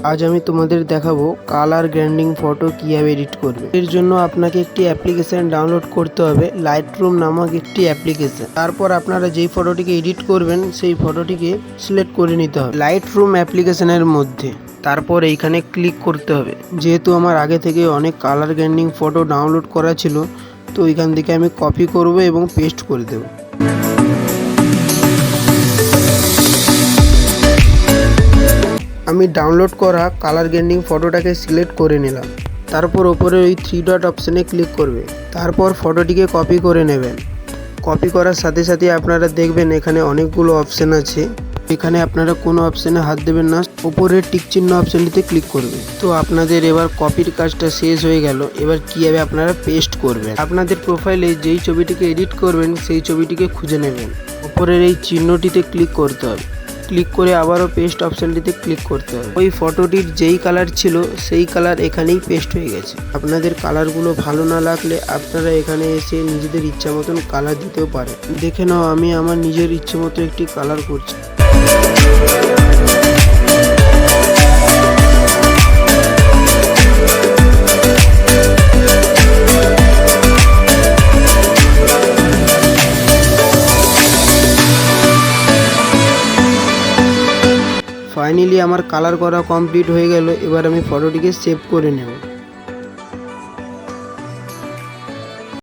আজ আমি তোমাদের দেখাবো কালার গ্রেডিং ফটো কিভাবে এডিট করবে। এর জন্য আপনাকে একটি অ্যাপ্লিকেশন ডাউনলোড করতে হবে, লাইটরুম নামক একটি অ্যাপ্লিকেশন। তারপর আপনারা যেই ফটোটিকে এডিট করবেন সেই ফটোটিকে সিলেক্ট করে নিতে হবে লাইটরুম অ্যাপ্লিকেশনের মধ্যে। তারপর এইখানে ক্লিক করতে হবে। যেহেতু আমার আগে থেকে অনেক কালার গ্রেডিং ফটো ডাউনলোড করা ছিল, তো এখান থেকে আমি কপি করব এবং পেস্ট করে দেব। আমি ডাউনলোড করা কালার গ্রেডিং ফটোটাকে সিলেক্ট করে নিলাম। তারপর ওপরে ওই 3 ডট অপশানে ক্লিক করবে। তারপর ফটোটিকে কপি করে নেবেন। কপি করার সাথে সাথে আপনারা দেখবেন এখানে অনেকগুলো অপশান আছে। এখানে আপনারা কোনো অপশানে হাত দেবেন না, উপরের টিক চিহ্ন অপশানটিতে ক্লিক করবে। তো আপনাদের এবার কপির কাজটা শেষ হয়ে গেল। এবার কীভাবে আপনারা পেস্ট করবেন, আপনাদের প্রোফাইলে যেই ছবিটিকে এডিট করবেন সেই ছবিটিকে খুঁজে নেবেন। উপরের এই চিহ্নটিতে ক্লিক করতে হবে। ক্লিক করে আবারও পেস্ট অপশানটিতে ক্লিক করতে হবে। ওই ফটোটির যেই কালার ছিল সেই কালার এখানেই পেস্ট হয়ে গেছে। আপনাদের কালারগুলো ভালো না লাগলে আপনারা এখানে এসে নিজেদের ইচ্ছা মতন কালার দিতেও পারেন। দেখে নাও, আমি আমার নিজের ইচ্ছে মতো একটি কালার করছি। ফাইনালি আমার কালার করা কমপ্লিট হয়ে গেল। এবার আমি ফটোটিকে সেভ করে নেব।